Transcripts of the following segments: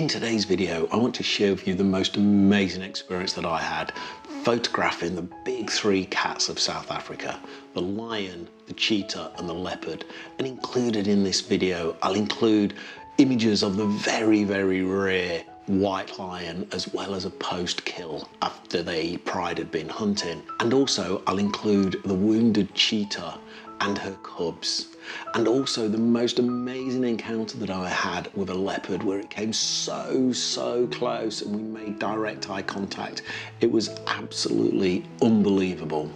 In today's video, I want to share with you the most amazing experience that I had photographing the big three cats of South Africa, the lion, the cheetah and the leopard. And included in this video, I'll include images of the very, very rare white lion, as well as a post-kill after the pride had been hunting. And also I'll include the wounded cheetah and her cubs, and also the most amazing encounter that I had with a leopard where it came so close and we made direct eye contact. It was absolutely unbelievable.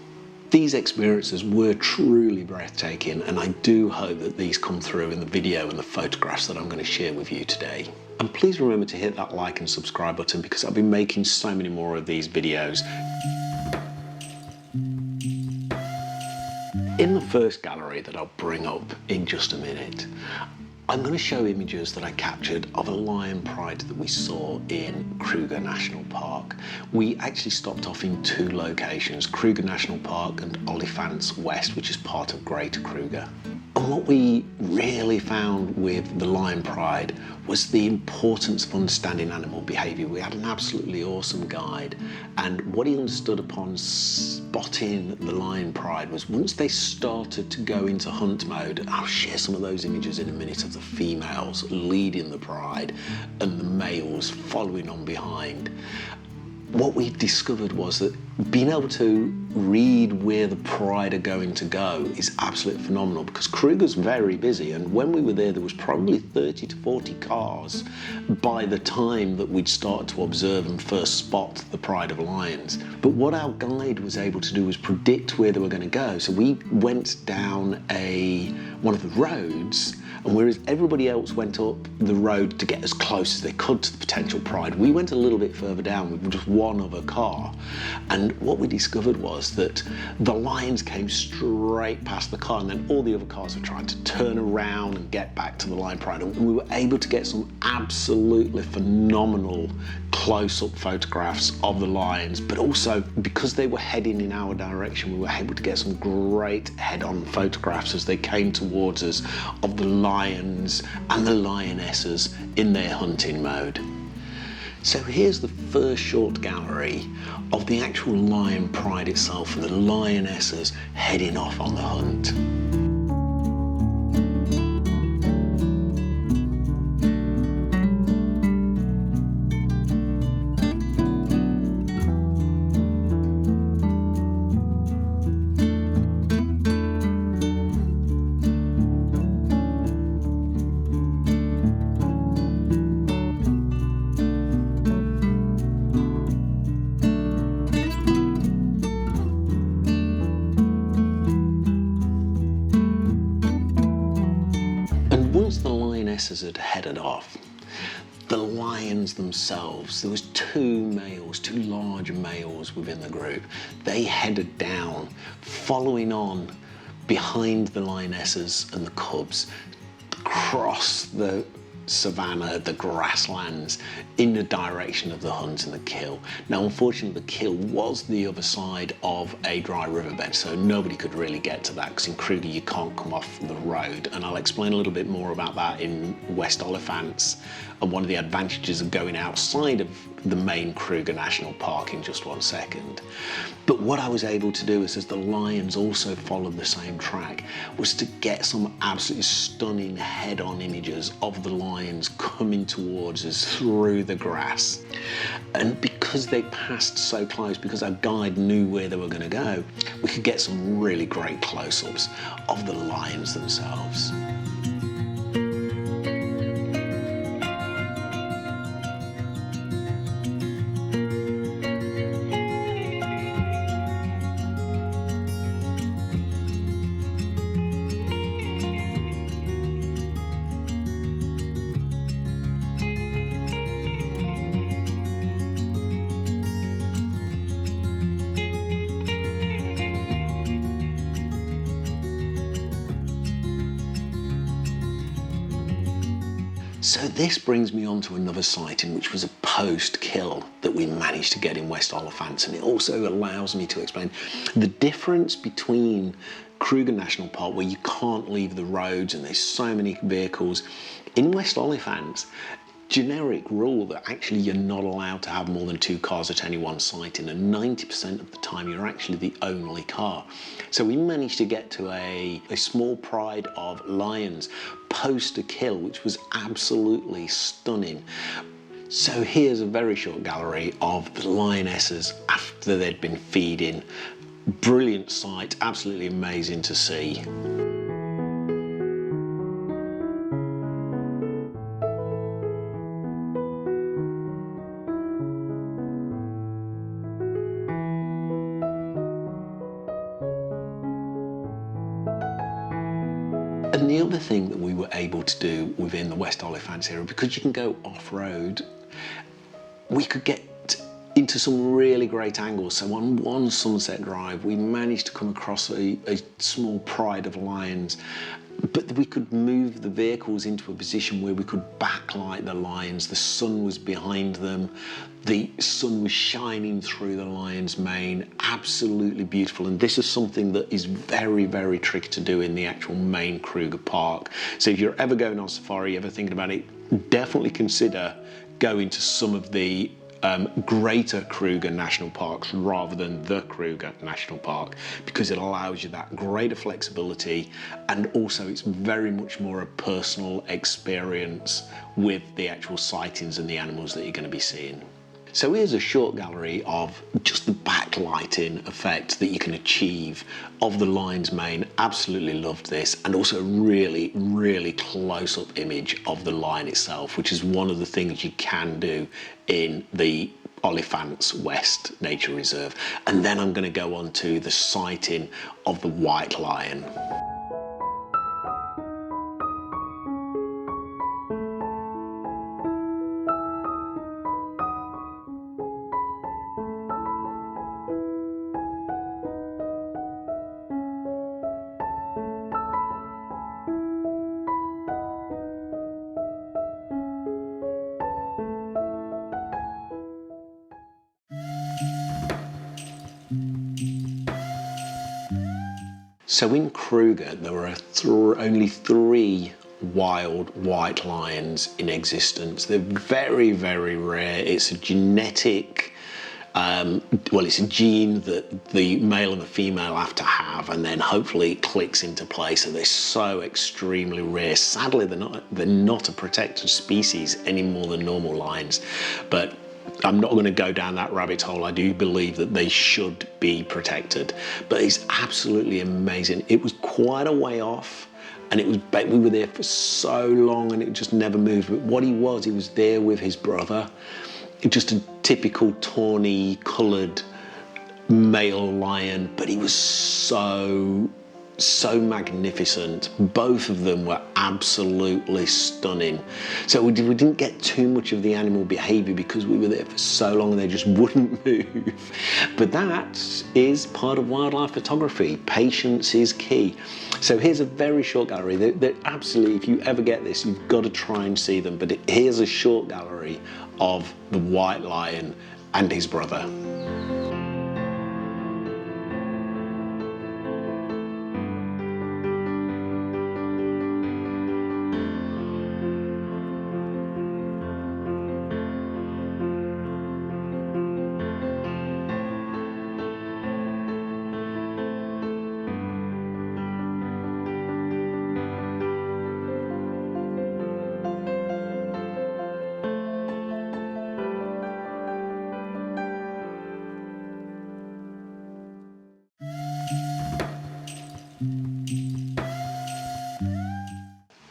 These experiences were truly breathtaking, and I do hope that these come through in the video and the photographs that I'm going to share with you today. And please remember to hit that like and subscribe button, because I'll be making so many more of these videos. In the first gallery that I'll bring up in just a minute, I'm going to show images that I captured of a lion pride that we saw in Kruger National Park. We actually stopped off in two locations, Kruger National Park and Olifants West, which is part of Greater Kruger. And what we really found with the lion pride was the importance of understanding animal behaviour. We had an absolutely awesome guide, and what he understood upon spotting the lion pride was once they started to go into hunt mode, and I'll share some of those images in a minute, of the females leading the pride and the males following on behind. What we discovered was that being able to read where the pride are going to go is absolutely phenomenal, because Kruger's very busy, and when we were there was probably 30 to 40 cars by the time that we'd start to observe and first spot the pride of lions. But what our guide was able to do was predict where they were going to go. So we went down one of the roads, and whereas everybody else went up the road to get as close as they could to the potential pride, we went a little bit further down with just one other car. And what we discovered was that the lions came straight past the car, and then all the other cars were trying to turn around and get back to the lion pride. And we were able to get some absolutely phenomenal close-up photographs of the lions, but also because they were heading in our direction, we were able to get some great head-on photographs as they came towards us of the lions and the lionesses in their hunting mode. So here's the first short gallery of the actual lion pride itself and the lionesses heading off on the hunt. Once the lionesses had headed off, the lions themselves, there was two large males within the group. They headed down, following on behind the lionesses and the cubs, across the savannah, the grasslands, in the direction of the hunt and the kill. Now, unfortunately, the kill was the other side of a dry riverbed, so nobody could really get to that, because in Kruger you can't come off the road, and I'll explain a little bit more about that in West Olifants and one of the advantages of going outside of the main Kruger National Park in just 1 second. But what I was able to do is, as the lions also followed the same track, was to get some absolutely stunning head-on images of the lions coming towards us through the grass. And because they passed so close, because our guide knew where they were going to go, we could get some really great close-ups of the lions themselves. So this brings me on to another sighting, which was a post-kill that we managed to get in West Olifants, and it also allows me to explain the difference between Kruger National Park, where you can't leave the roads and there's so many vehicles. In West Olifants, generic rule that actually you're not allowed to have more than 2 cars at any one sighting, and 90% of the time you're actually the only car. So we managed to get to a small pride of lions post a kill, which was absolutely stunning. So here's a very short gallery of the lionesses after they'd been feeding. Brilliant sight, absolutely amazing to see. And the other thing that we were able to do within the West Oliphants area, because you can go off-road, we could get into some really great angles. So on one sunset drive, we managed to come across a small pride of lions, but we could move the vehicles into a position where we could backlight the lions. The sun was behind them. The sun was shining through the lion's mane. Absolutely beautiful. And this is something that is very, very tricky to do in the actual main Kruger Park. So if you're ever going on safari, ever thinking about it, definitely consider going to some of the greater Kruger National Parks rather than the Kruger National Park, because it allows you that greater flexibility, and also it's very much more a personal experience with the actual sightings and the animals that you're going to be seeing. So here's a short gallery of just the backlighting effect that you can achieve of the lion's mane. Absolutely loved this, and also a really, really close-up image of the lion itself, which is one of the things you can do in the Oliphants West Nature Reserve. And then I'm going to go on to the sighting of the white lion. So in Kruger, there are only 3 wild white lions in existence. They're very, very rare. It's a genetic, well, it's a gene that the male and the female have to have, and then hopefully it clicks into place. So they're so extremely rare. Sadly, they're not a protected species any more than normal lions, but I'm not going to go down that rabbit hole. I do believe that they should be protected, but it's absolutely amazing. It was quite a way off, and we were there for so long and it just never moved. But what he was there with his brother, just a typical tawny coloured male lion, but he was so magnificent. Both of them were absolutely stunning. So we didn't get too much of the animal behaviour because we were there for so long and they just wouldn't move. But that is part of wildlife photography. Patience is key. So here's a very short gallery. They're absolutely, if you ever get this, you've got to try and see them. But here's a short gallery of the white lion and his brother.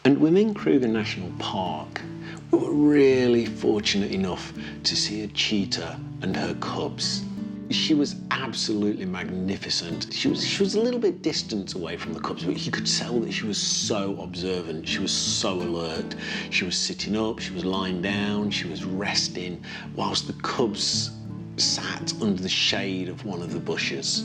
And within Kruger National Park, we were really fortunate enough to see a cheetah and her cubs. She was absolutely magnificent. She was a little bit distant away from the cubs, but you could tell that she was so observant, she was so alert. She was sitting up, she was lying down, she was resting, whilst the cubs sat under the shade of one of the bushes.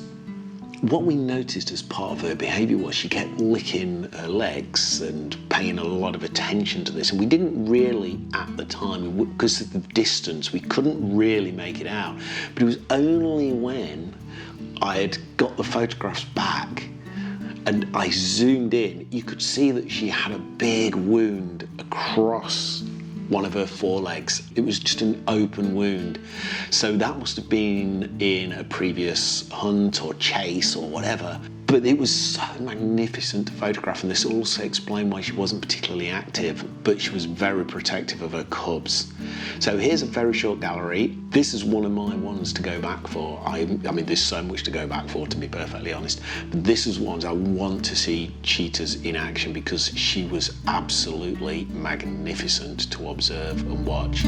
What we noticed as part of her behaviour was she kept licking her legs and paying a lot of attention to this, and we didn't really, at the time, because of the distance, we couldn't really make it out. But it was only when I had got the photographs back and I zoomed in, you could see that she had a big wound across one of her forelegs. It was just an open wound. So that must have been in a previous hunt or chase or whatever. But it was so magnificent to photograph, and this also explained why she wasn't particularly active, but she was very protective of her cubs. So here's a very short gallery. This is one of my ones to go back for. I mean, there's so much to go back for, to be perfectly honest. But this is ones I want to see cheetahs in action, because she was absolutely magnificent to observe and watch.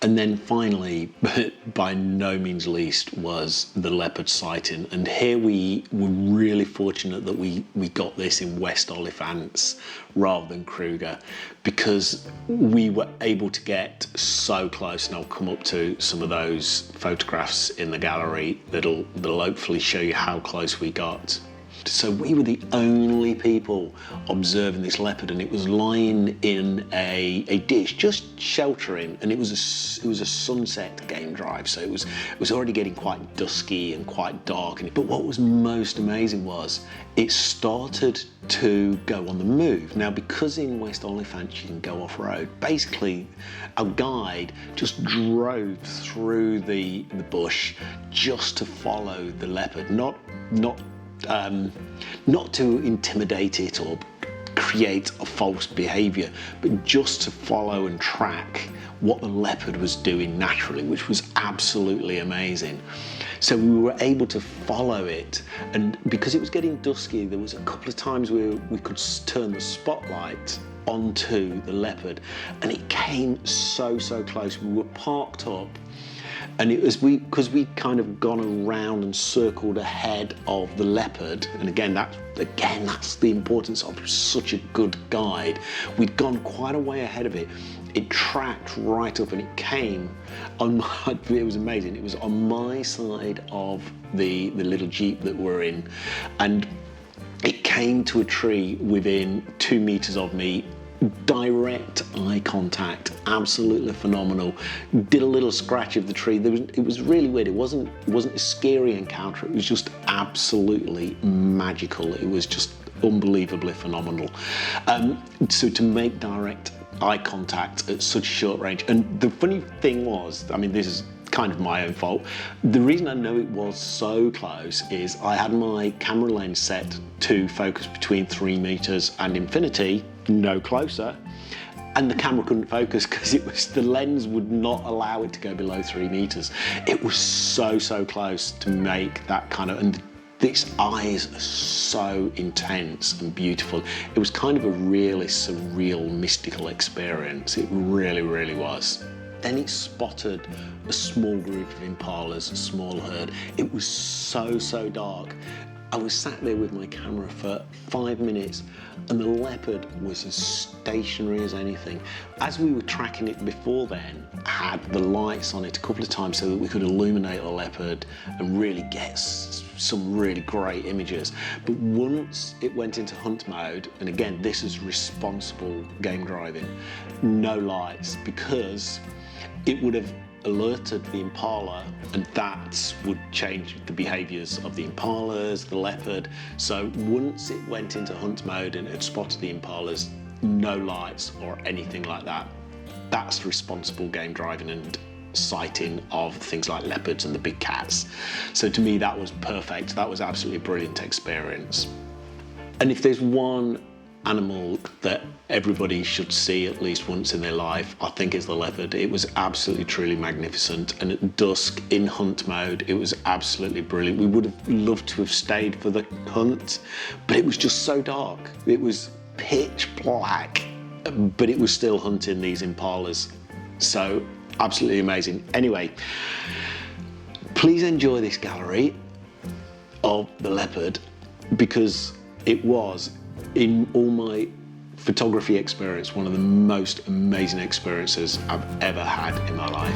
And then finally, but by no means least, was the leopard sighting. And here we were really fortunate that we got this in West Oliphants rather than Kruger, because we were able to get so close. And I'll come up to some of those photographs in the gallery that'll hopefully show you how close we got. So we were the only people observing this leopard, and it was lying in a ditch, just sheltering, and it was a sunset game drive, so it was already getting quite dusky and quite dark. But what was most amazing was it started to go on the move. Now, because in West Oliphants you can go off-road, basically our guide just drove through the bush just to follow the leopard, not to intimidate it or create a false behaviour, but just to follow and track what the leopard was doing naturally, which was absolutely amazing. So we were able to follow it, and because it was getting dusky, there was a couple of times where we could turn the spotlight onto the leopard, and it came so close. We were parked up, and it was because we'd kind of gone around and circled ahead of the leopard, and again that's the importance of such a good guide. We'd gone quite a way ahead of it. It tracked right up, and it came on my, it was amazing. It was on my side of the little Jeep that we're in, and it came to a tree within 2 meters of me. Direct eye contact, absolutely phenomenal. Did a little scratch of the tree. It was really weird. It wasn't a scary encounter. It was just absolutely magical. It was just unbelievably phenomenal. So to make direct eye contact at such a short range, and the funny thing was, I mean, this is kind of my own fault. The reason I know it was so close is I had my camera lens set to focus between 3 meters and infinity, no closer, and the camera couldn't focus because the lens would not allow it to go below 3 meters. It was so close to make that kind of, and these eyes are so intense and beautiful. It was kind of a really surreal, mystical experience. It really was. Then it spotted a small group of impalas, a small herd. It was so dark. I was sat there with my camera for 5 minutes, and the leopard was as stationary as anything. As we were tracking it before then, I had the lights on it a couple of times so that we could illuminate the leopard and really get some really great images. But once it went into hunt mode, and again, this is responsible game driving, no lights, because it would have alerted the impala, and that would change the behaviours of the impalas, the leopard. So once it went into hunt mode and it spotted the impalas, no lights or anything like that. That's responsible game driving and sighting of things like leopards and the big cats. So to me, that was perfect. That was absolutely a brilliant experience. And if there's one animal that everybody should see at least once in their life, I think it's the leopard. It was absolutely truly magnificent, and at dusk in hunt mode it was absolutely brilliant. We would have loved to have stayed for the hunt, but it was just so dark. It was pitch black, but it was still hunting these impalas, so absolutely amazing. Anyway, please enjoy this gallery of the leopard. because it was, in all my photography experience, one of the most amazing experiences I've ever had in my life.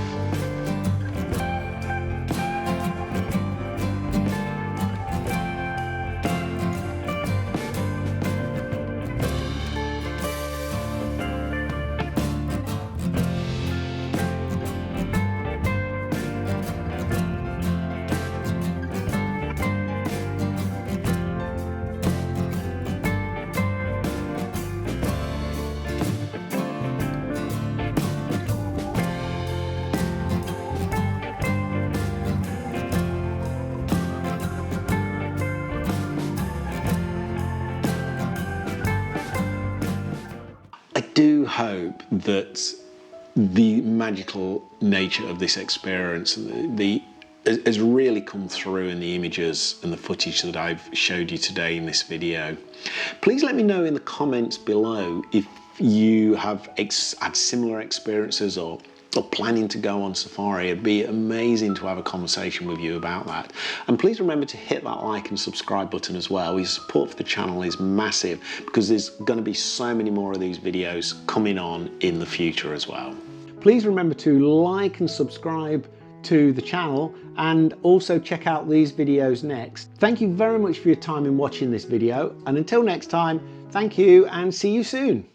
I do hope that the magical nature of this experience has really come through in the images and the footage that I've showed you today in this video. Please let me know in the comments below if you have had similar experiences or planning to go on safari. It'd be amazing to have a conversation with you about that. And please remember to hit that like and subscribe button as well. Your support for the channel is massive because there's going to be so many more of these videos coming on in the future as well. Please remember to like and subscribe to the channel and also check out these videos next. Thank you very much for your time in watching this video, and until next time, thank you and see you soon.